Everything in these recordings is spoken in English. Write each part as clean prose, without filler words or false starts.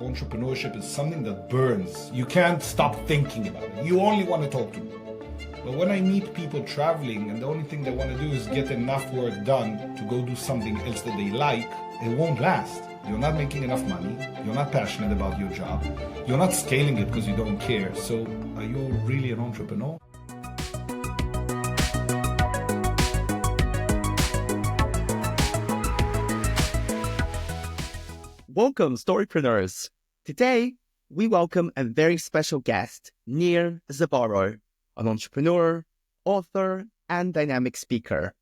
Entrepreneurship is something that burns. You can't stop thinking about it. You only want to talk to me. But when I meet people traveling and the only thing they want to do is get enough work done to go do something else that they like, it won't last. You're not making enough money. You're not passionate about your job. You're not scaling it because you don't care. So are you really an entrepreneur? Welcome, Storypreneurs. Today, we welcome a very special guest, Nir Zavaro, an entrepreneur, author, and dynamic speaker.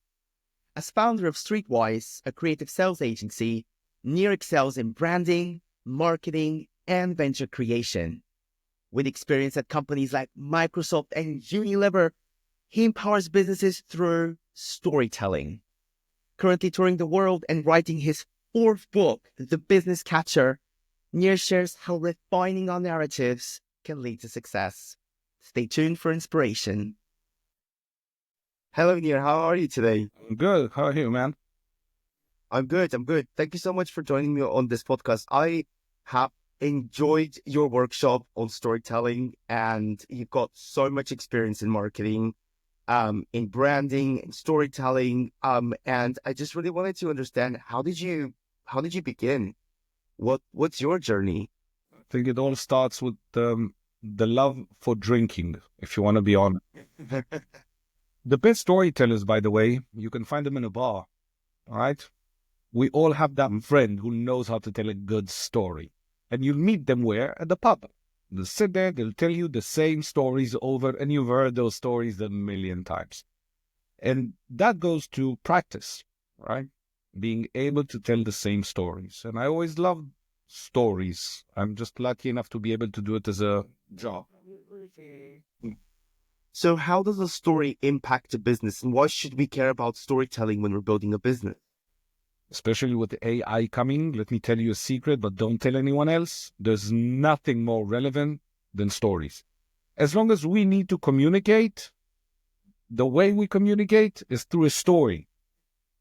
As founder of Streetwise, a creative sales agency, Nir excels in branding, marketing, and venture creation. With experience at companies like Microsoft and Unilever, he empowers businesses through storytelling. Currently touring the world and writing his fourth book, The Business Catcher, Nir shares how refining our narratives can lead to success. Stay tuned for inspiration. Hello, Nir. How are you today? I'm good. How are you, man? I'm good. Thank you so much for joining me on this podcast. I have enjoyed your workshop on storytelling, and you've got so much experience in marketing, in branding, in storytelling, and I just really wanted to understand how did you begin? What's your journey? I think it all starts with the love for drinking, if you want to be honest. The best storytellers, by the way, you can find them in a bar, all right? We all have that friend who knows how to tell a good story. And you'll meet them where? At the pub. They'll sit there, they'll tell you the same stories over, and you've heard those stories a million times. And that goes to practice, right? Being able to tell the same stories. And I always love stories. I'm just lucky enough to be able to do it as a job. So how does a story impact a business, and why should we care about storytelling when we're building a business? Especially with AI coming, let me tell you a secret, but don't tell anyone else. There's nothing more relevant than stories. As long as we need to communicate, the way we communicate is through a story.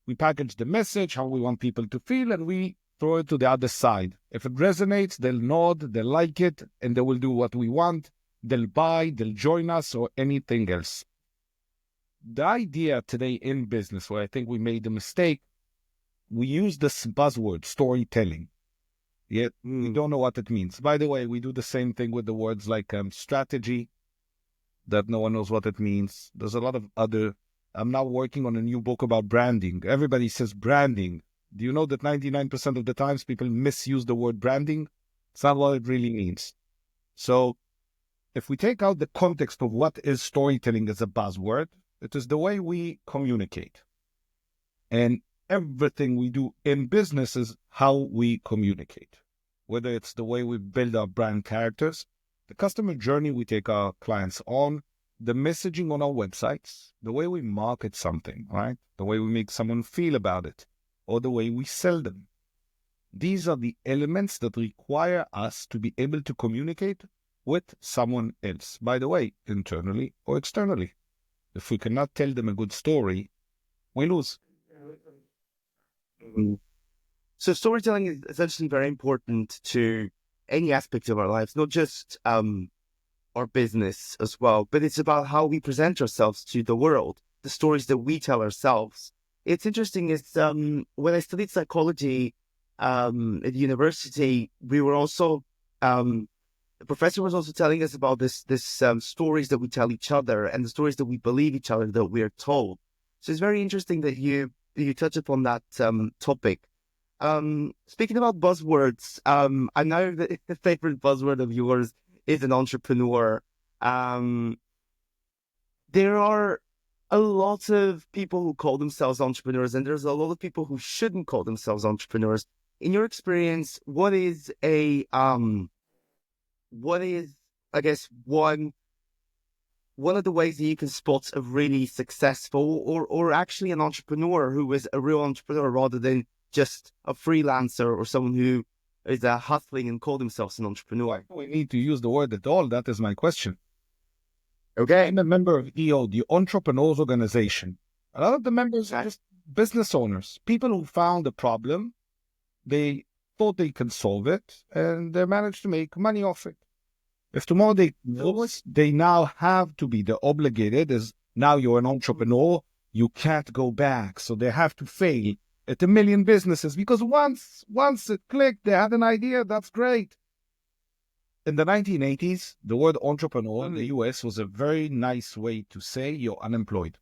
We package the message, how we want people to feel, and we throw it to the other side. If it resonates, they'll nod, they'll like it, and they will do what we want. They'll buy, they'll join us, or anything else. The idea today in business, where I think we made a mistake, we use this buzzword, storytelling. Yet we don't know what it means. By the way, we do the same thing with the words like strategy, that no one knows what it means. There's a lot of other... I'm now working on a new book about branding. Everybody says branding. Do you know that 99% of the times people misuse the word branding? It's not what it really means. So if we take out the context of what is storytelling as a buzzword, it is the way we communicate. And everything we do in business is how we communicate. Whether it's the way we build our brand characters, the customer journey we take our clients on, the messaging on our websites, the way we market something, right? The way we make someone feel about it, or the way we sell them. These are the elements that require us to be able to communicate with someone else. By the way, internally or externally. If we cannot tell them a good story, we lose. So storytelling is essentially very important to any aspect of our lives, not just our business as well, but it's about how we present ourselves to the world, the stories that we tell ourselves. It's interesting, it's when I studied psychology at university, we were also the professor was also telling us about this stories that we tell each other and the stories that we believe each other that we're told. So it's very interesting that you touch upon that topic. Speaking about buzzwords, I know that the favorite buzzword of yours is an entrepreneur. There are a lot of people who call themselves entrepreneurs, and there's a lot of people who shouldn't call themselves entrepreneurs. In your experience, what is I guess one of the ways that you can spot a really successful or actually an entrepreneur who is a real entrepreneur rather than just a freelancer or someone who is hustling and call themselves an entrepreneur? We need to use the word at all. That is my question. Okay. I'm a member of EO, the Entrepreneurs Organization. A lot of the members are just business owners, people who found a problem. They thought they can solve it, and they managed to make money off it. If tomorrow they lose, they now have to be, they're obligated, as now you're an entrepreneur, you can't go back. So they have to fail at a million businesses, because once it clicked, they had an idea, that's great. In the 1980s, the word entrepreneur in the US was a very nice way to say you're unemployed.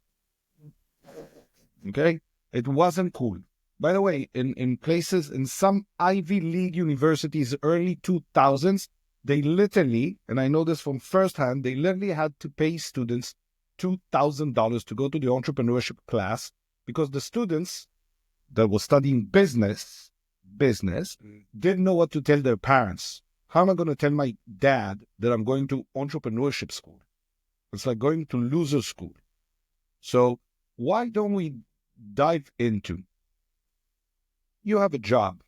Okay? It wasn't cool. By the way, in places, in some Ivy League universities, early 2000s, they literally, and I know this from firsthand, they literally had to pay students $2,000 to go to the entrepreneurship class, because the students that were studying business didn't know what to tell their parents. How am I going to tell my dad that I'm going to entrepreneurship school? It's like going to loser school. So why don't we dive into, you have a job.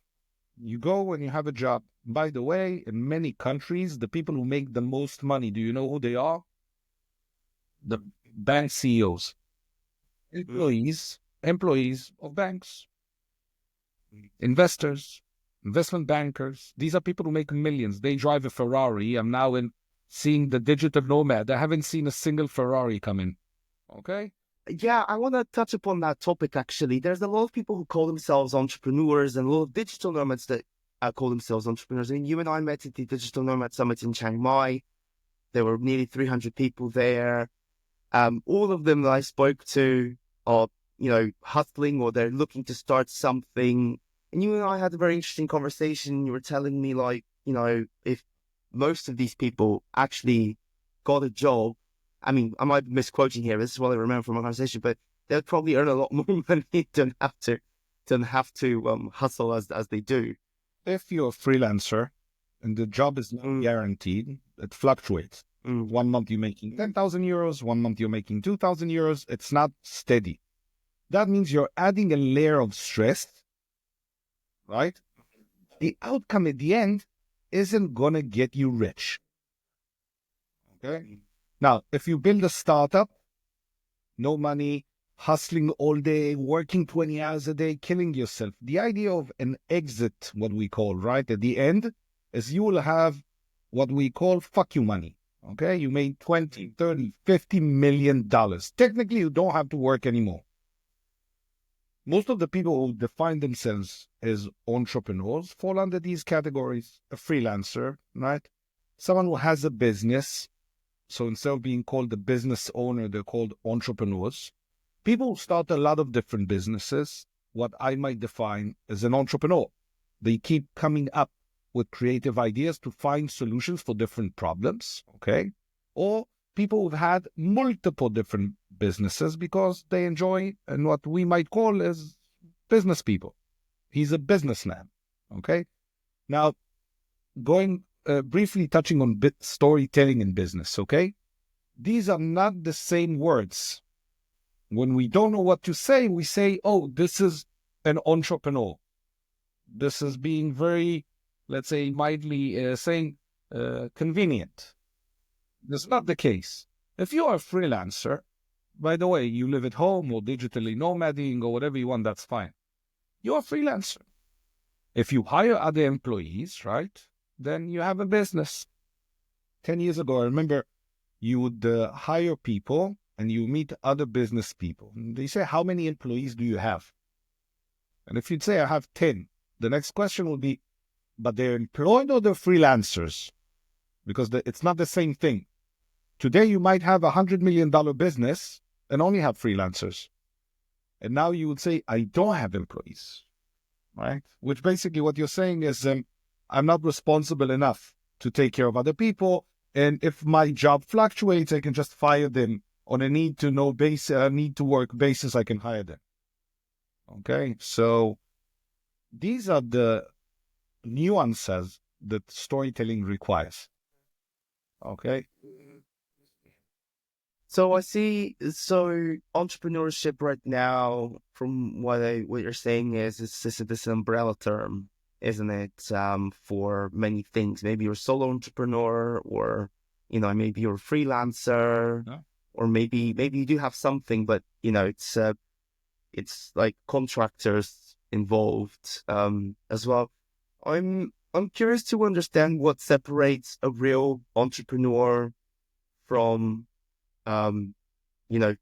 You go and you have a job. By the way, in many countries, the people who make the most money, do you know who they are? The bank CEOs. Employees of banks. Investors, investment bankers. These are people who make millions. They drive a Ferrari. I'm now seeing the digital nomad. I haven't seen a single Ferrari come in. Okay? Yeah, I want to touch upon that topic, actually. There's a lot of people who call themselves entrepreneurs and a lot of digital nomads that call themselves entrepreneurs. I mean, you and I met at the Digital Nomad Summit in Chiang Mai. There were nearly 300 people there. All of them that I spoke to are, hustling, or they're looking to start something. And you and I had a very interesting conversation. You were telling me, if most of these people actually got a job, I mean, I might be misquoting here. This is what I remember from our conversation, but they'd probably earn a lot more money than have to hustle as they do. If you're a freelancer and the job is not guaranteed, it fluctuates. 1 month you're making 10,000 euros, 1 month you're making 2,000 euros. It's not steady. That means you're adding a layer of stress, right? The outcome at the end isn't going to get you rich. Okay? Now, if you build a startup, no money, hustling all day, working 20 hours a day, killing yourself. The idea of an exit, what we call, right, at the end, is you will have what we call fuck you money. Okay? You made 20, 30, $50 million. Technically, you don't have to work anymore. Most of the people who define themselves as entrepreneurs fall under these categories. A freelancer, right? Someone who has a business. So instead of being called the business owner, they're called entrepreneurs. People start a lot of different businesses, what I might define as an entrepreneur. They keep coming up with creative ideas to find solutions for different problems, okay? Or people who've had multiple different businesses because they enjoy and what we might call as business people. He's a businessman, okay? Now, going briefly touching on storytelling in business, okay? These are not the same words. When we don't know what to say, we say, oh, this is an entrepreneur. This is being very, let's say, mildly saying convenient. That's not the case. If you are a freelancer, by the way, you live at home or digitally nomading or whatever you want, that's fine. You're a freelancer. If you hire other employees, right, then you have a business. 10 years ago, I remember you would hire people and you meet other business people. And they say, how many employees do you have? And if you'd say, I have 10, the next question would be, but they're employed or they're freelancers? Because it's not the same thing. Today, you might have a $100 million business and only have freelancers. And now you would say, I don't have employees, right? Which basically what you're saying is, I'm not responsible enough to take care of other people. And if my job fluctuates, I can just fire them on a need to work basis. I can hire them. Okay. So these are the nuances that storytelling requires. Okay. So I see. So entrepreneurship right now, from what you're saying, is it's this umbrella term, isn't it? For many things. Maybe you're a solo entrepreneur, or maybe you're a freelancer, or maybe you do have something, but it's like contractors involved as well. I'm curious to understand what separates a real entrepreneur from um, you know,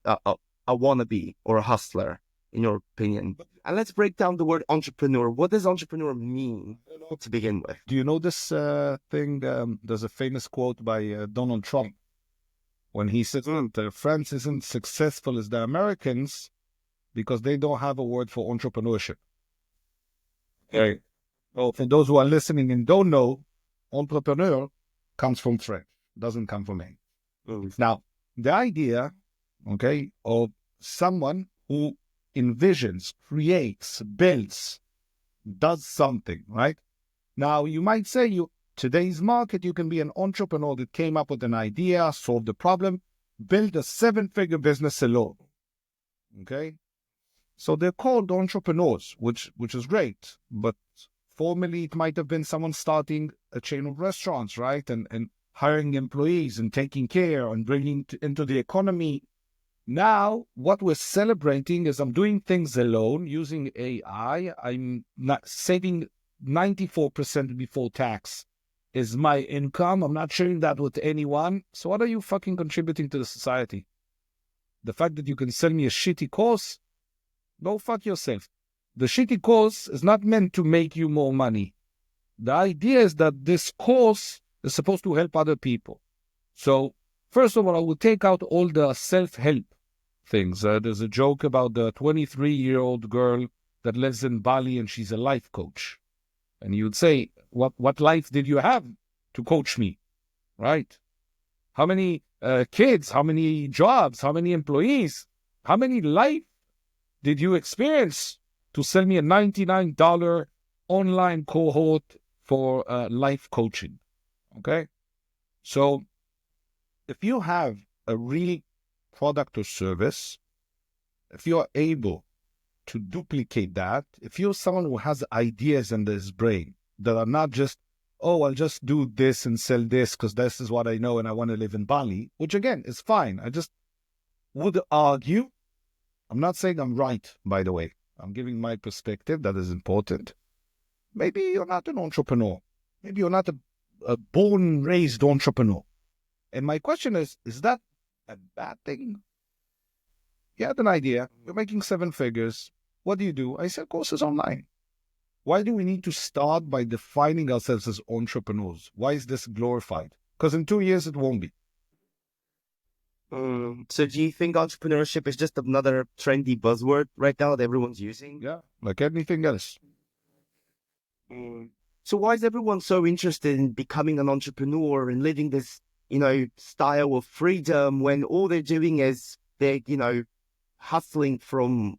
a wannabe or a hustler, in your opinion. And let's break down the word entrepreneur. What does entrepreneur mean to begin with? Do you know this thing? There's a famous quote by Donald Trump when he says that France isn't successful as the Americans because they don't have a word for entrepreneurship. Okay. Well, for those who are listening and don't know, entrepreneur comes from French, doesn't come from English. Now, the idea, okay, of someone who envisions, creates, builds, does something, right? Now, you might say, today's market, you can be an entrepreneur that came up with an idea, solved the problem, build a 7-figure business alone, okay? So they're called entrepreneurs, which is great, but formerly it might have been someone starting a chain of restaurants, right? And hiring employees and taking care and bringing into the economy. Now, what we're celebrating is I'm doing things alone using AI. I'm not saving 94% before tax is my income. I'm not sharing that with anyone. So what are you fucking contributing to the society? The fact that you can sell me a shitty course? Go fuck yourself. The shitty course is not meant to make you more money. The idea is that this course is supposed to help other people. So, first of all, I will take out all the self-help things. There's a joke about the 23-year-old girl that lives in Bali and she's a life coach. And you'd say, what life did you have to coach me, right? How many kids, how many jobs, how many employees, how many life did you experience to sell me a $99 online cohort for life coaching? Okay? So if you have a real product or service, if you are able to duplicate that, if you're someone who has ideas in his brain that are not just, oh, I'll just do this and sell this because this is what I know and I want to live in Bali, which again is fine. I just would argue, I'm not saying I'm right, by the way. I'm giving my perspective. That is important. Maybe you're not an entrepreneur. Maybe you're not a born, raised entrepreneur. And my question is that a bad thing? You had an idea. You're making 7 figures. What do? I sell courses online. Why do we need to start by defining ourselves as entrepreneurs? Why is this glorified? Because in 2 years, it won't be. So do you think entrepreneurship is just another trendy buzzword right now that everyone's using? Yeah, like anything else. So why is everyone so interested in becoming an entrepreneur and living this, style of freedom when all they're doing is they're, hustling from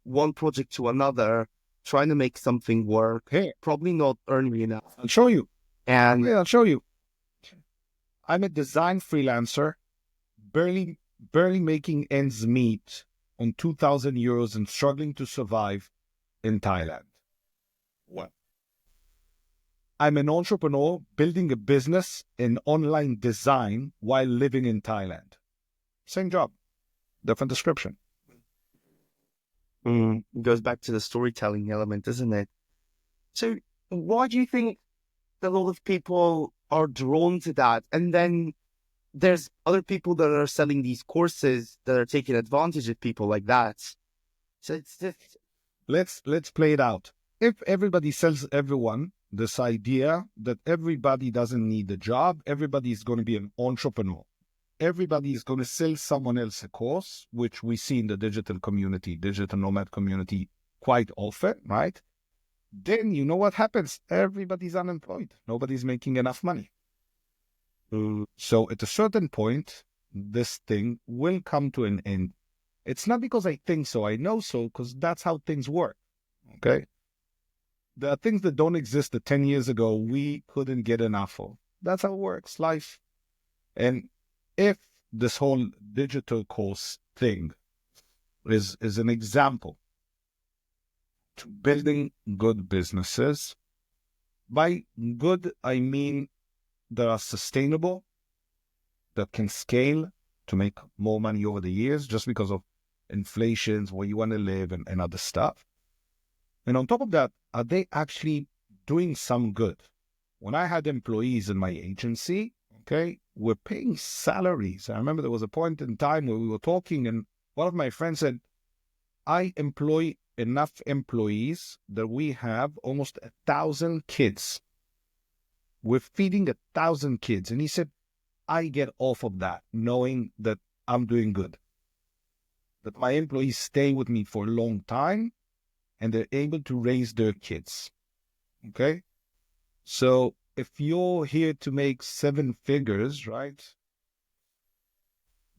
one project to another, trying to make something work, Hey, probably not earning enough. I'll show you. And Yeah, I'll show you. I'm a design freelancer, barely making ends meet on 2,000 euros and struggling to survive in Thailand. What? I'm an entrepreneur building a business in online design while living in Thailand. Same job, different description. it goes back to the storytelling element, doesn't it? So why do you think a lot of people are drawn to that? And then there's other people that are selling these courses that are taking advantage of people like that. So it's just... Let's play it out. If everybody sells everyone this idea that everybody doesn't need a job, everybody is going to be an entrepreneur. Everybody is going to sell someone else a course, which we see in the digital community, digital nomad community quite often, right? Then you know what happens? Everybody's unemployed. Nobody's making enough money. So at a certain point, this thing will come to an end. It's not because I think so, I know so, because that's how things work, okay? There are things that don't exist that 10 years ago we couldn't get enough of. That's how it works, life. And if this whole digital course thing is an example to building good businesses, by good, I mean that are sustainable, that can scale to make more money over the years just because of inflation, where you want to live and other stuff. And on top of that, are they actually doing some good. When I had employees in my agency, okay, we're paying salaries. I remember there was a point in time where we were talking, and one of my friends said, I employ enough employees that we have almost 1,000 kids. We're feeding 1,000 kids. And he said, I get off of that knowing that I'm doing good, that my employees stay with me for a long time and they're able to raise their kids. Okay? So if you're here to make 7 figures, right?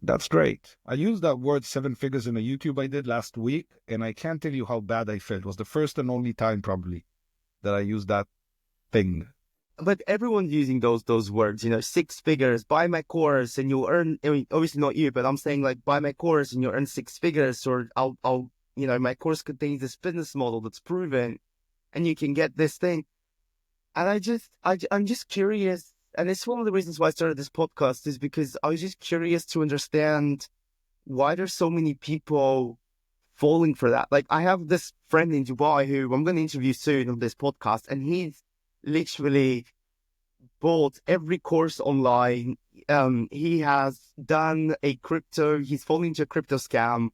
That's great. I used that word 7 figures in a YouTube I did last week, and I can't tell you how bad I felt. It was the first and only time probably that I used that thing. But everyone's using those words, 6 figures, buy my course and you'll earn, I mean, obviously not you, but I'm saying like buy my course and you'll earn 6 figures, or I'll my course contains this business model that's proven and you can get this thing. And I'm just curious. And it's one of the reasons why I started this podcast, is because I was just curious to understand why there's so many people falling for that. Like, I have this friend in Dubai who I'm going to interview soon on this podcast, and he's literally bought every course online. He has done he's fallen into a crypto scam.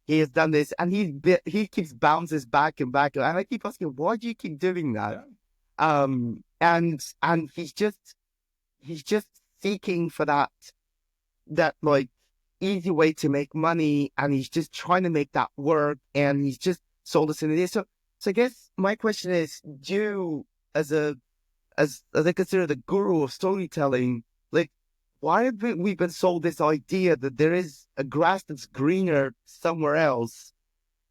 He has done this, and he keeps bounces back and back. And I keep asking, why do you keep doing that? Yeah. And he's just seeking for that like easy way to make money, and he's just trying to make that work, and he's just sold us in it. So I guess my question is, do you, as I consider the guru of storytelling, like, why have we been sold this idea that there is a grass that's greener somewhere else?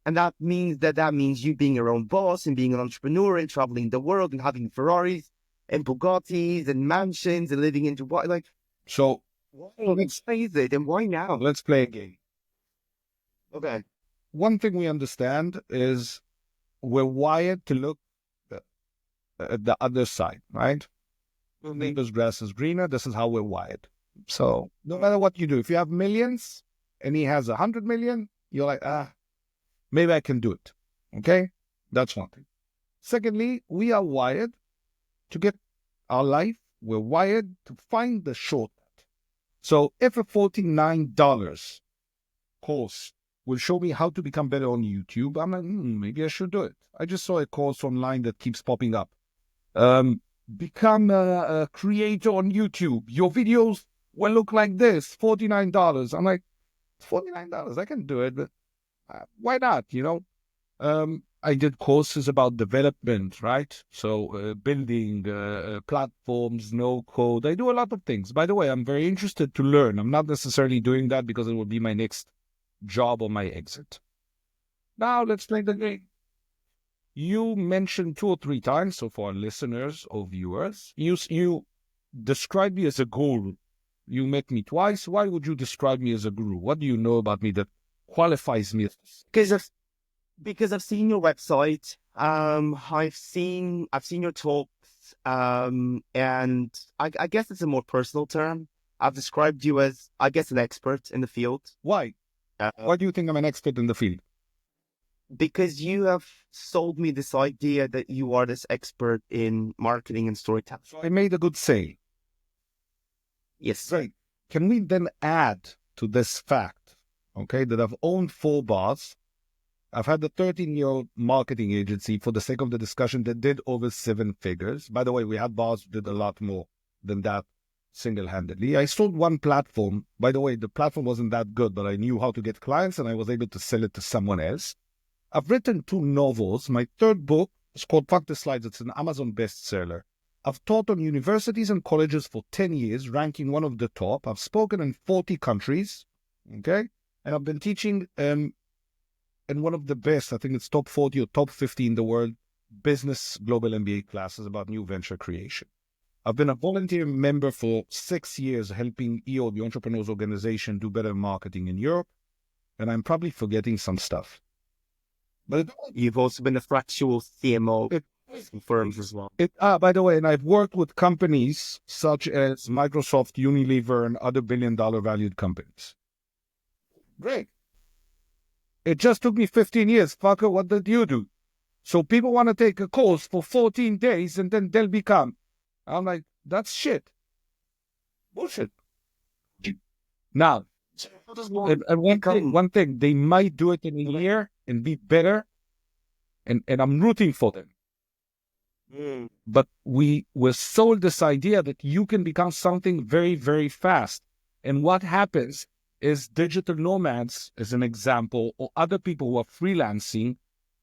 And that means you being your own boss and being an entrepreneur and traveling the world and having Ferraris and Bugattis and mansions and living in Dubai. Like, So let's face it, and why now? let's play a game. Okay. One thing we understand is we're wired to look at the other side, right? Neighbor's grass is greener. This is how we're wired. So no matter what you do, if you have millions and he has 100 million, you're like, maybe I can do it. Okay? That's one thing. Secondly, we are wired to get our life. We're wired to find the shortcut. So if a $49 course will show me how to become better on YouTube, I'm like, maybe I should do it. I just saw a course online that keeps popping up. Become a creator on YouTube. Your videos will look like this, $49. I'm like, $49, I can do it, but why not, I did courses about development, right? So building platforms, no code. I do a lot of things. By the way, I'm very interested to learn. I'm not necessarily doing that because it will be my next job or my exit. Now let's play the game. You mentioned 2 or 3 times, so for our listeners or viewers, you described me as a guru. You met me twice. Why would you describe me as a guru? What do you know about me that qualifies me? Because I've seen your website. I've seen your talks. And I guess it's a more personal term. I've described you as, I guess, an expert in the field. Why? Why do you think I'm an expert in the field? Because you have sold me this idea that you are this expert in marketing and storytelling. So I made a good sale. Yes. Great. Can we then add to this fact, okay, that I've owned 4 bars. I've had a 13-year-old marketing agency, for the sake of the discussion, that did over 7 figures. By the way, we had bars that did a lot more than that single-handedly. I sold 1 platform. By the way, the platform wasn't that good, but I knew how to get clients and I was able to sell it to someone else. I've written 2 novels. My 3rd book is called Fuck the Slides. It's an Amazon bestseller. I've taught on universities and colleges for 10 years, ranking one of the top. I've spoken in 40 countries, okay? And I've been teaching in one of the best, I think it's top 40 or top 50 in the world, business global MBA classes about new venture creation. I've been a volunteer member for 6 years helping EO, the Entrepreneurs Organization, do better marketing in Europe. And I'm probably forgetting some stuff. But you've also been a fractional CMO in firms as well. By the way, and I've worked with companies such as Microsoft, Unilever, and other billion-dollar valued companies. Great. It just took me 15 years. Fucker, what did you do? So people want to take a course for 14 days and then they'll become. I'm like, that's shit. Bullshit. Now, and one thing, they might do it in a year and be better, and I'm rooting for them. But we were sold this idea that you can become something very, very fast. And what happens is digital nomads, as an example, or other people who are freelancing,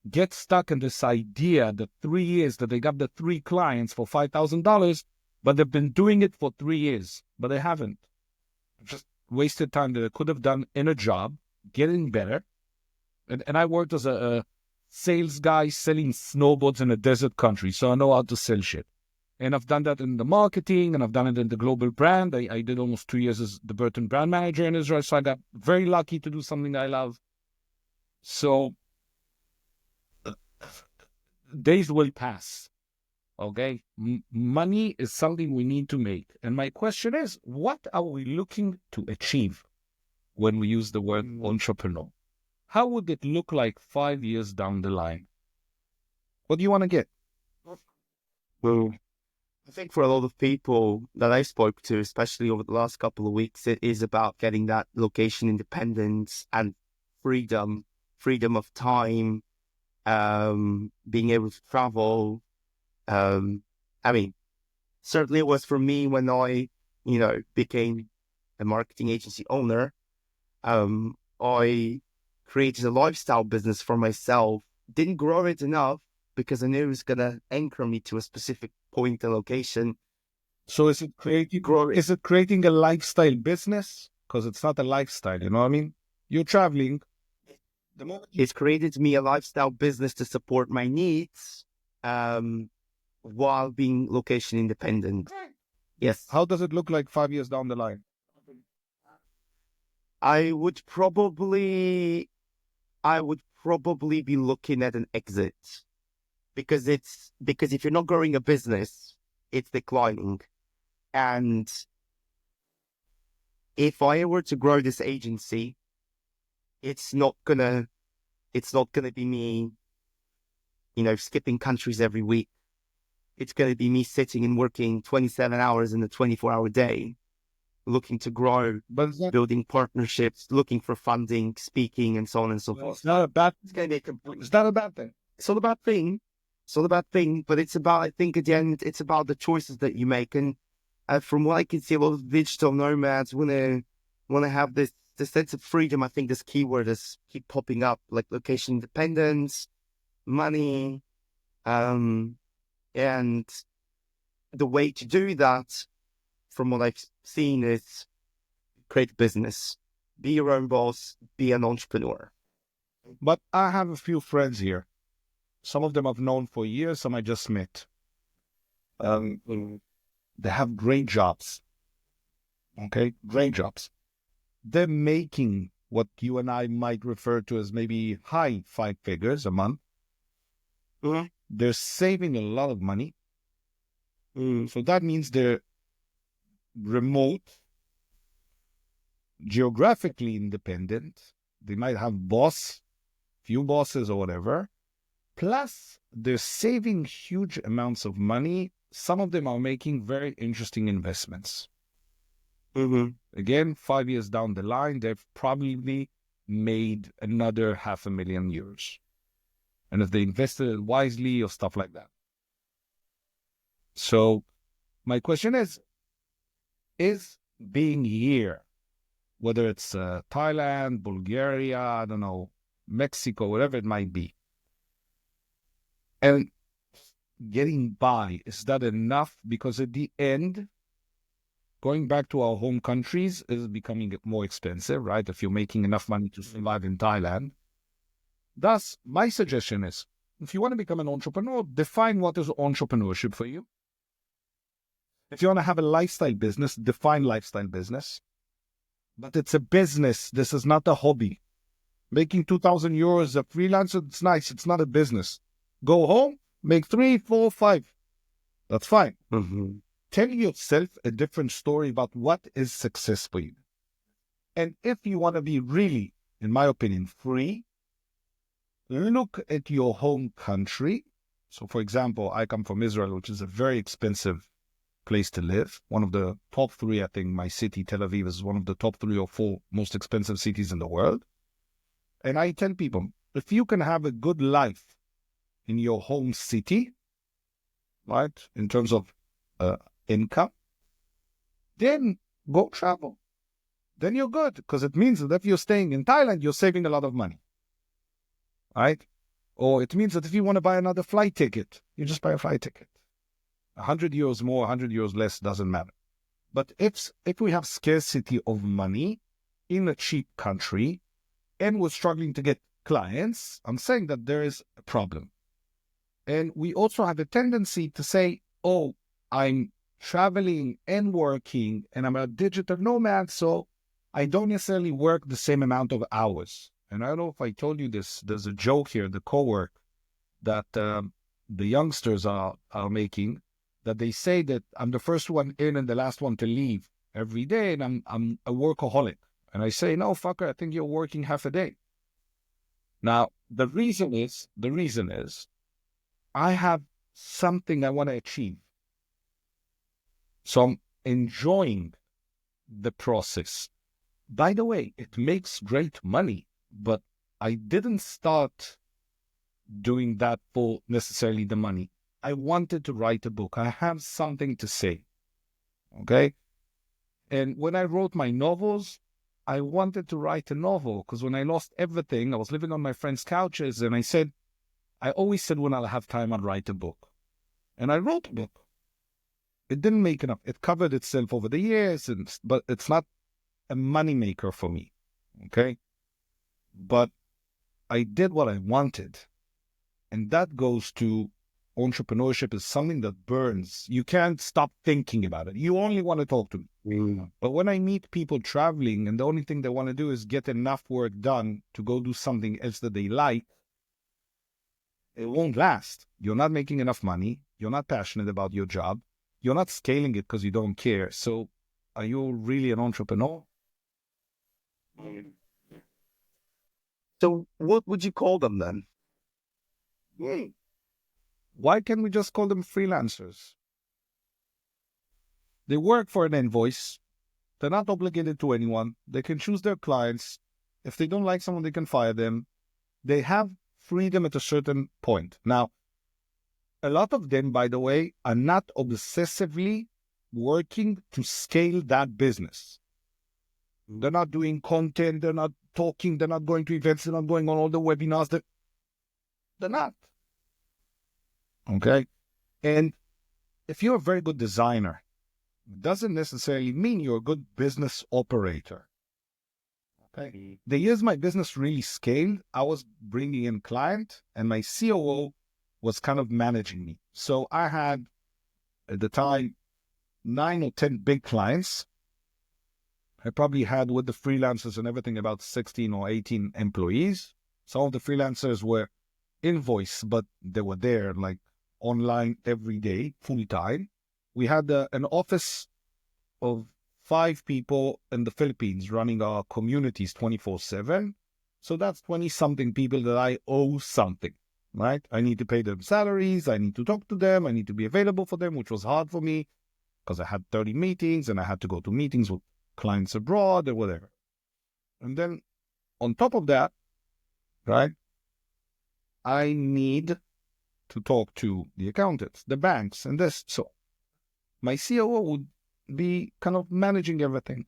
get stuck in this idea that 3 years that they got the 3 clients for $5,000, but they've been doing it for 3 years, but they haven't. Just wasted time that they could have done in a job, getting better. And I worked as a sales guy selling snowboards in a desert country, so I know how to sell shit. And I've done that in the marketing, and I've done it in the global brand. I did almost 2 years as the Burton brand manager in Israel, so I got very lucky to do something I love. So days will pass, okay? Money is something we need to make. And my question is, what are we looking to achieve when we use the word entrepreneur? How would it look like 5 years down the line? What do you want to get? Well, I think for a lot of people that I spoke to, especially over the last couple of weeks, it is about getting that location independence and freedom of time, being able to travel. I mean, certainly it was for me when I, became a marketing agency owner. I created a lifestyle business for myself, didn't grow it enough because I knew it was going to anchor me to a specific point and location. So is it creating a lifestyle business? Because it's not a lifestyle, you know what I mean? You're traveling. It's created me a lifestyle business to support my needs while being location independent. Yes. How does it look like 5 years down the line? I would probably be looking at an exit because if you're not growing a business, it's declining. And if I were to grow this agency, it's not gonna be me, skipping countries every week. It's gonna be me sitting and working 27 hours in a 24-hour day, looking to grow, building partnerships, looking for funding, speaking, and so on and so forth. It's not a bad. It's going to be a complete. It's not a bad thing. It's not a bad thing. It's not a bad thing, but it's about. I think at the end, it's about the choices that you make. And from what I can see, a lot of digital nomads want to have this sense of freedom. I think this keyword is keep popping up, like location independence, money, and the way to do that, from what I've seen, is create a business, be your own boss, be an entrepreneur. But I have a few friends here. Some of them I've known for years, some I just met. They have great jobs. Okay? Great jobs. They're making what you and I might refer to as maybe high 5 figures a month. Mm-hmm. They're saving a lot of money. So that means they're remote, geographically independent. They might have few bosses or whatever. Plus, they're saving huge amounts of money. Some of them are making very interesting investments. Again, 5 years down the line, they've probably made another €500,000. And if they invested it wisely or stuff like that. So my question is being here, whether it's Thailand, Bulgaria, I don't know, Mexico, whatever it might be, and getting by, is that enough? Because at the end, going back to our home countries is becoming more expensive, right? If you're making enough money to survive in Thailand. Thus, my suggestion is, if you want to become an entrepreneur, define what is entrepreneurship for you. If you want to have a lifestyle business, define lifestyle business. But it's a business. This is not a hobby. Making €2,000 as a freelancer, it's nice. It's not a business. Go home, make 3, 4, 5. That's fine. Tell yourself a different story about what is success for you. And if you want to be really, in my opinion, free, look at your home country. So, for example, I come from Israel, which is a very expensive place to live. One of the top three, I think my city, Tel Aviv, is one of the top 3 or 4 most expensive cities in the world. And I tell people, if you can have a good life in your home city, right, in terms of income, then go travel. Then you're good, because it means that if you're staying in Thailand, you're saving a lot of money, right? Or it means that if you want to buy another flight ticket, you just buy a flight ticket. 100 euros more, 100 euros less, doesn't matter. But if we have scarcity of money in a cheap country and we're struggling to get clients, I'm saying that there is a problem. And we also have a tendency to say, oh, I'm traveling and working and I'm a digital nomad, so I don't necessarily work the same amount of hours. And I don't know if I told you this, there's a joke here, the co-work that the youngsters are making, that they say that I'm the first one in and the last one to leave every day, and I'm a workaholic. And I say, no, fucker, I think you're working half a day. Now, the reason is, I have something I want to achieve. So I'm enjoying the process. By the way, it makes great money, but I didn't start doing that for necessarily the money. I wanted to write a book. I have something to say. Okay? And when I wrote my novels, I wanted to write a novel because when I lost everything, I was living on my friends' couches and I always said when I'll have time, I'll write a book. And I wrote a book. It didn't make enough. It covered itself over the years, but it's not a moneymaker for me. Okay? But I did what I wanted. And that goes to entrepreneurship is something that burns. You can't stop thinking about it. You only want to talk to me. Mm. But when I meet people traveling and the only thing they want to do is get enough work done to go do something else that they like, it won't last. You're not making enough money. You're not passionate about your job. You're not scaling it because you don't care. So are you really an entrepreneur? So what would you call them then? Why can't we just call them freelancers? They work for an invoice. They're not obligated to anyone. They can choose their clients. If they don't like someone, they can fire them. They have freedom at a certain point. Now, a lot of them, by the way, are not obsessively working to scale that business. They're not doing content. They're not talking. They're not going to events. They're not going on all the webinars. They're not. Okay? And if you're a very good designer, it doesn't necessarily mean you're a good business operator. Okay? The years my business really scaled, I was bringing in client and my COO was kind of managing me. So I had, at the time, 9 or 10 big clients. I probably had, with the freelancers and everything, about 16 or 18 employees. Some of the freelancers were invoiced, but they were there like online every day, full time. We had an office of 5 people in the Philippines running our communities 24/7. So that's 20-something people that I owe something, right? I need to pay them salaries. I need to talk to them. I need to be available for them, which was hard for me because I had 30 meetings and I had to go to meetings with clients abroad or whatever. And then on top of that, right, I need to talk to the accountants, the banks, and this. So my COO would be kind of managing everything.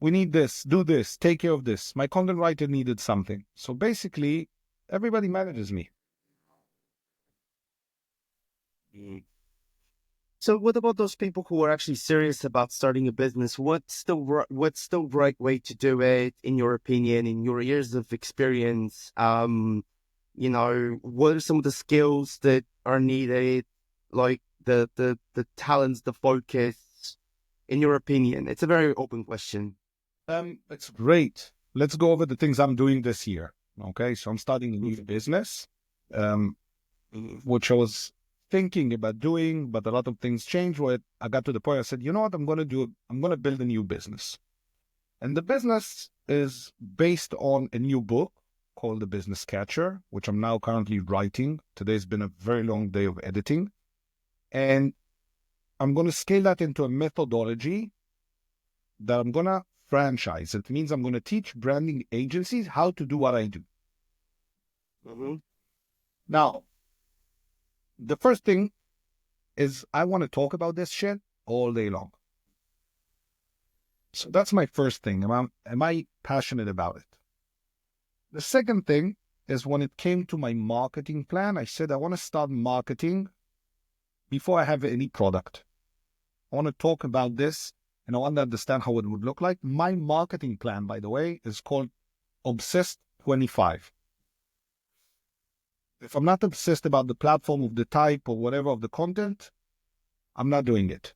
We need this, do this, take care of this. My content writer needed something. So basically, everybody manages me. So what about those people who are actually serious about starting a business? What's the right way to do it, in your opinion, in your years of experience? What are some of the skills that are needed, like the talents, the focus, in your opinion? It's a very open question. It's great. Let's go over the things I'm doing this year. Okay, so I'm starting a new business, which I was thinking about doing, but a lot of things changed. Where I got to the point I said, you know what, I'm going to build a new business. And the business is based on a new book called the Business Catcher, which I'm now currently writing. Today's been a very long day of editing. And I'm going to scale that into a methodology that I'm going to franchise. It means I'm going to teach branding agencies how to do what I do. Now, the first thing is I want to talk about this shit all day long. So that's my first thing. Am I passionate about it? The second thing is when it came to my marketing plan, I said I want to start marketing before I have any product. I want to talk about this and I want to understand how it would look like. My marketing plan, by the way, is called Obsessed 25. If I'm not obsessed about the platform of the type or whatever of the content, I'm not doing it.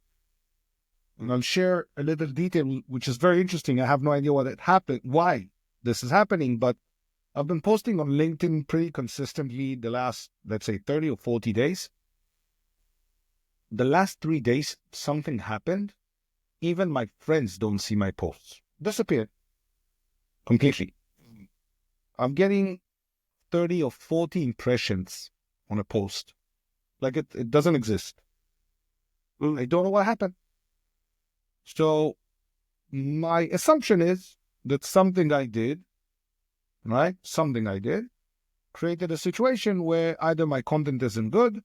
And I'll share a little detail, which is very interesting. I have no idea why this is happening, but I've been posting on LinkedIn pretty consistently the last, let's say, 30 or 40 days. The last 3 days, something happened. Even my friends don't see my posts. Disappeared. Completely. I'm getting 30 or 40 impressions on a post. Like it doesn't exist. I don't know what happened. So my assumption is that something I did, created a situation where either my content isn't good,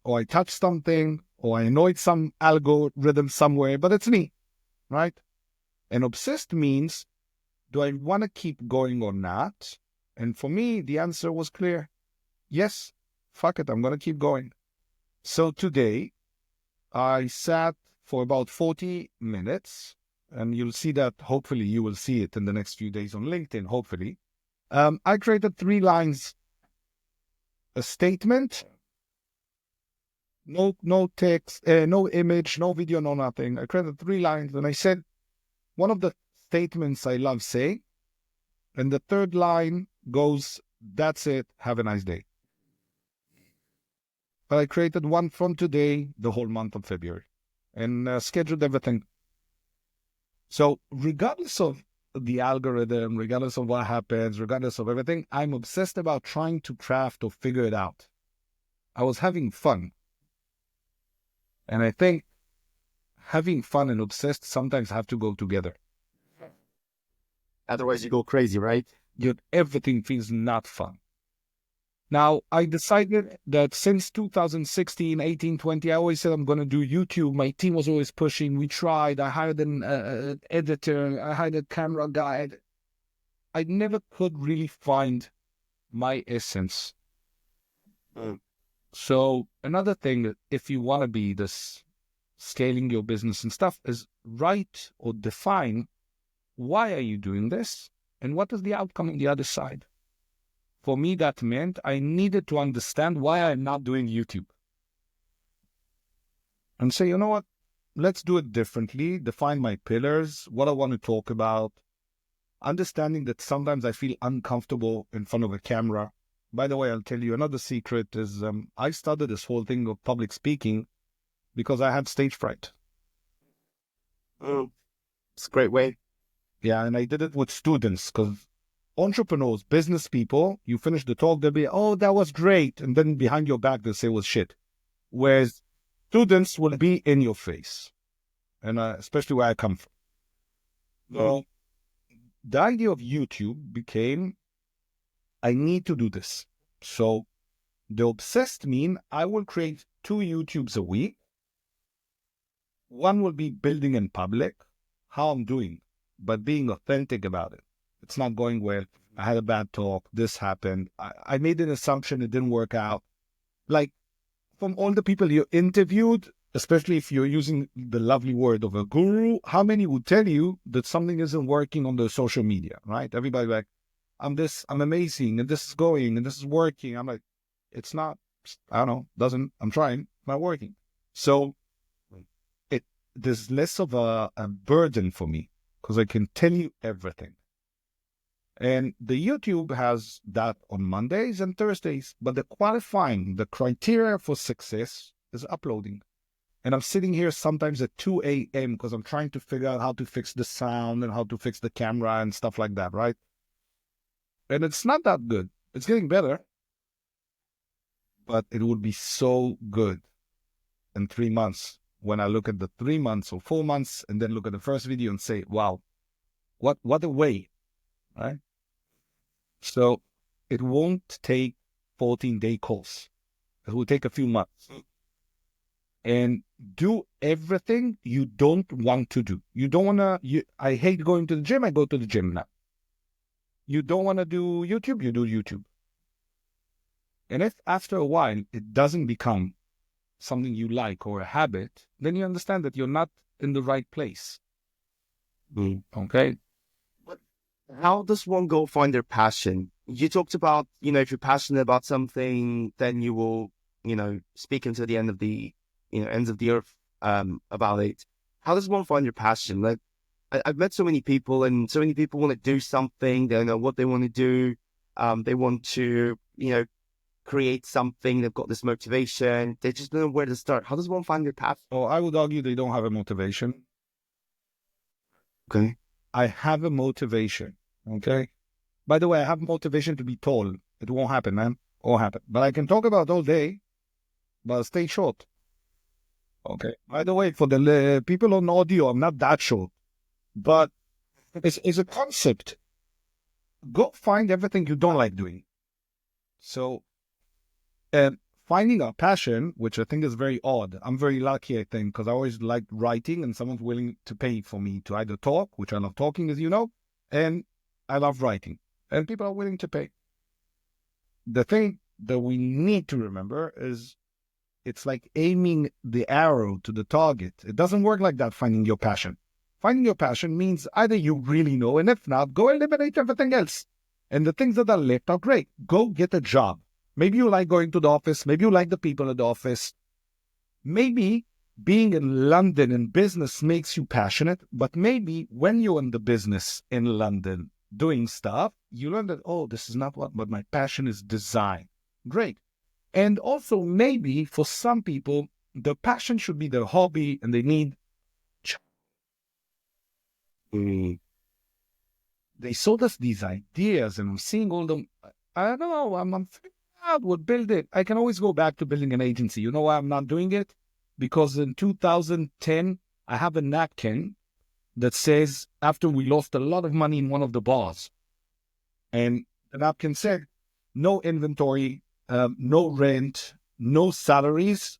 or I touched something, or I annoyed some algorithm somewhere, but it's me, right? And obsessed means, do I want to keep going or not? And for me, the answer was clear. Yes, fuck it, I'm going to keep going. So today, I sat for about 40 minutes, and you'll see that, hopefully you will see it in the next few days on LinkedIn, hopefully. I created 3 lines, a statement, no text, no image, no video, no nothing. I created 3 lines, and I said one of the statements I love saying, and the third line goes, that's it, have a nice day. But I created one from today, the whole month of February, and scheduled everything. So regardless of the algorithm, regardless of what happens, regardless of everything, I'm obsessed about trying to craft or figure it out. I was having fun. And I think having fun and obsessed sometimes have to go together. Otherwise you go crazy, right? Everything feels not fun. Now, I decided that since 2016, 18, 20, I always said I'm going to do YouTube. My team was always pushing. We tried. I hired an editor. I hired a camera guy. I never could really find my essence. So another thing, if you want to be this scaling your business and stuff, is write or define why are you doing this and what is the outcome on the other side. For me, that meant I needed to understand why I'm not doing YouTube. And say, you know what? Let's do it differently. Define my pillars, what I want to talk about. Understanding that sometimes I feel uncomfortable in front of a camera. By the way, I'll tell you another secret is I started this whole thing of public speaking because I had stage fright. It's a great way. Yeah, and I did it with students because entrepreneurs, business people, you finish the talk, they'll be, oh, that was great. And then behind your back, they'll say it was shit. Whereas students will be in your face. And especially where I come from. So the idea of YouTube became, I need to do this. So the obsessed mean I will create 2 YouTubes a week. One will be building in public, how I'm doing, but being authentic about it. It's not going well. I had a bad talk. This happened. I made an assumption. It didn't work out. Like from all the people you interviewed, especially if you're using the lovely word of a guru, how many would tell you that something isn't working on the social media, right? Everybody like, I'm amazing, and this is going, and this is working. I'm like, it's not, I don't know, I'm trying, not working. So there's less of a burden for me because I can tell you everything. And the YouTube has that on Mondays and Thursdays, but the criteria for success is uploading. And I'm sitting here sometimes at 2 a.m. because I'm trying to figure out how to fix the sound and how to fix the camera and stuff like that, right? And it's not that good. It's getting better, but it would be so good in 3 months when I look at the 3 months or 4 months and then look at the first video and say, wow, what a way, right? So it won't take 14-day course. It will take a few months. And do everything you don't want to do. You don't want to, I hate going to the gym, I go to the gym now. You don't want to do YouTube, you do YouTube. And if after a while it doesn't become something you like or a habit, then you understand that you're not in the right place. Okay? How does one go find their passion? You talked about, if you're passionate about something, then you will, speak until the end of the, ends of the earth about it. How does one find their passion? Like, I've met so many people, and so many people want to do something. They don't know what they want to do. They want to, create something. They've got this motivation. They just don't know where to start. How does one find their path? Oh, I would argue they don't have a motivation. Okay. I have a motivation. Okay. By the way, I have motivation to be tall. It won't happen, man. It won't happen. But I can talk about all day, but stay short. Okay. By the way, for the people on audio, I'm not that short, but it's a concept. Go find everything you don't like doing. So, finding a passion, which I think is very odd. I'm very lucky, I think, because I always liked writing, and someone's willing to pay for me to either talk, which I love talking, as you know, and I love writing, and people are willing to pay. The thing that we need to remember is it's like aiming the arrow to the target. It doesn't work like that, finding your passion. Finding your passion means either you really know, and if not, go eliminate everything else. And the things that are left are great. Go get a job. Maybe you like going to the office. Maybe you like the people at the office. Maybe being in London in business makes you passionate, but maybe when you're in the business in London doing stuff, you learn that, oh, this is not what my passion is, design. Great. And also maybe for some people, the passion should be their hobby and they need... They sold us these ideas and I'm seeing all them. I don't know, I'm figuring out what build it. I can always go back to building an agency. You know why I'm not doing it? Because in 2010, I have a napkin that says, after we lost a lot of money in one of the bars, and the napkin said, no inventory, no rent, no salaries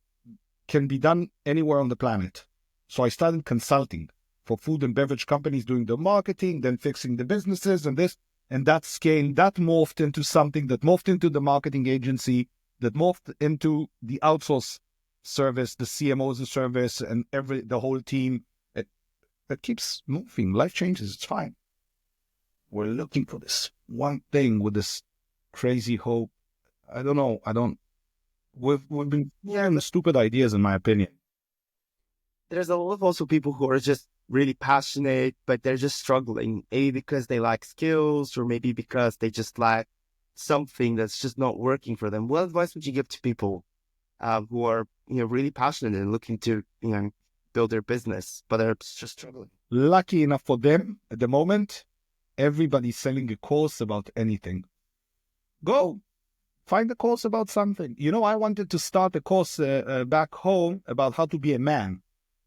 can be done anywhere on the planet. So I started consulting for food and beverage companies, doing the marketing, then fixing the businesses and this, and that scale, that morphed into something that morphed into the marketing agency, that morphed into the outsource service, the CMO as a service, and the whole team. It keeps moving. Life changes. It's fine. We're looking for this one thing with this crazy hope. I don't know. We've been the stupid ideas, in my opinion. There's a lot of also people who are just really passionate, but they're just struggling, maybe because they lack skills or maybe because they just lack something that's just not working for them. What advice would you give to people who are, really passionate and looking to, build their business, but they're just struggling? Lucky enough for them, at the moment, everybody's selling a course about anything. Go find a course about something. I wanted to start a course back home about how to be a man.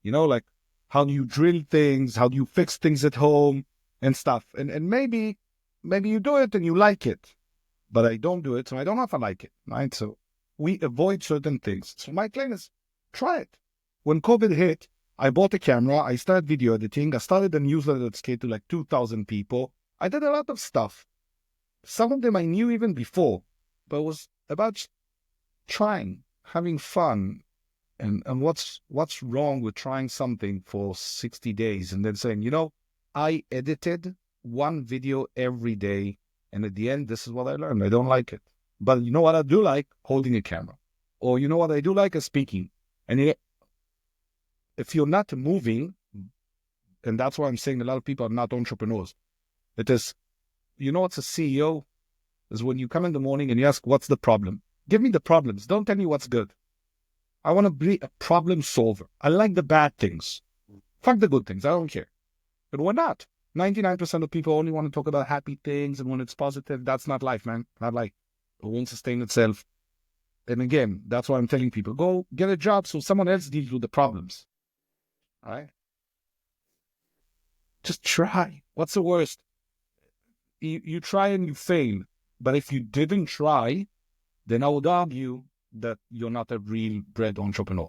Like how do you drill things, how do you fix things at home and stuff. And maybe you do it and you like it, but I don't do it, so I don't know if I like it, right? So we avoid certain things. So my claim is, try it. When COVID hit, I bought a camera, I started video editing, I started a newsletter that scaled to like 2,000 people. I did a lot of stuff. Some of them I knew even before, but it was about trying, having fun. And what's wrong with trying something for 60 days and then saying, I edited one video every day, and at the end, this is what I learned. I don't like it. But you know what I do like? Holding a camera. Or you know what I do like? Is speaking. And if you're not moving, and that's why I'm saying a lot of people are not entrepreneurs. It is, what's a CEO? Is when you come in the morning and you ask, what's the problem? Give me the problems. Don't tell me what's good. I want to be a problem solver. I like the bad things. Fuck the good things. I don't care. But why not? 99% of people only want to talk about happy things, and when it's positive, that's not life, man. Not life. It won't sustain itself. And again, that's why I'm telling people, go get a job so someone else deals with the problems. All right? Just try. What's the worst? You try and you fail. But if you didn't try, then I would argue that you're not a real bred entrepreneur.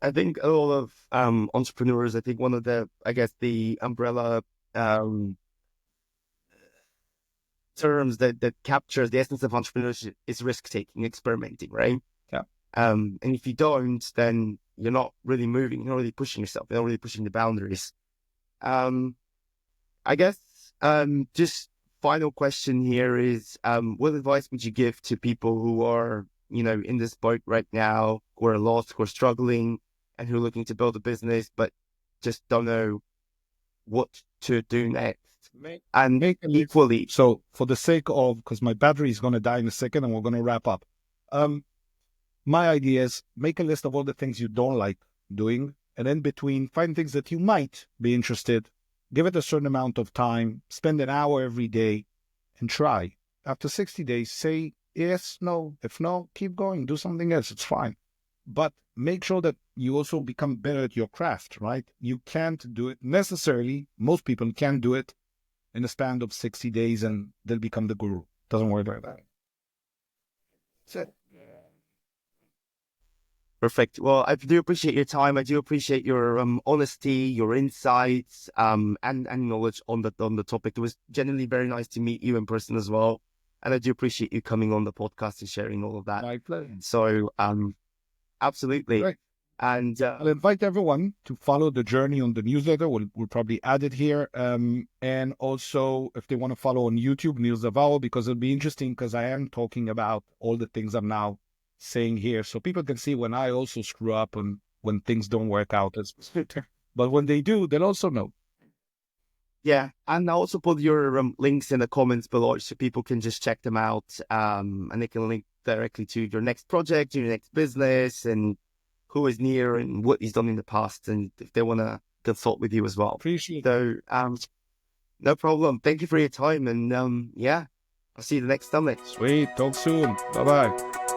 I think a lot of entrepreneurs, I think one of the, I guess, the umbrella terms that captures the essence of entrepreneurship is risk-taking, experimenting, right? Yeah. And if you don't, then you're not really moving, you're not really pushing yourself, you're not really pushing the boundaries. I guess just final question here is, what advice would you give to people who are, in this boat right now, who are lost, who are struggling, and who are looking to build a business, but just don't know what to do next? And equally. So for the sake of, because my battery is going to die in a second and we're going to wrap up. My idea is make a list of all the things you don't like doing, and in between find things that you might be interested. Give it a certain amount of time, spend an hour every day and try. After 60 days, say yes, no. If no, keep going, do something else. It's fine. But make sure that you also become better at your craft, right? You can't do it necessarily. Most people can't do it in a span of 60 days and they'll become the guru. Doesn't work like that. That's it. Perfect. Well, I do appreciate your time. I do appreciate your honesty, your insights, and knowledge on the topic. It was genuinely very nice to meet you in person as well. And I do appreciate you coming on the podcast and sharing all of that. My pleasure. So, absolutely. Great. And I'll invite everyone to follow the journey on the newsletter. We'll probably add it here. And also, if they want to follow on YouTube, Nir Zavaro, because it'll be interesting because I am talking about all the things I'm now saying here. So people can see when I also screw up and when things don't work out. But when they do, they'll also know. Yeah. And I'll also put your links in the comments below so people can just check them out. And they can link directly to your next project, your next business, and who is Nir and what he's done in the past, and if they want to consult with you as well. Appreciate it. So, no problem. Thank you for your time, and yeah, I'll see you the next summit. Sweet. Talk soon. Bye-bye.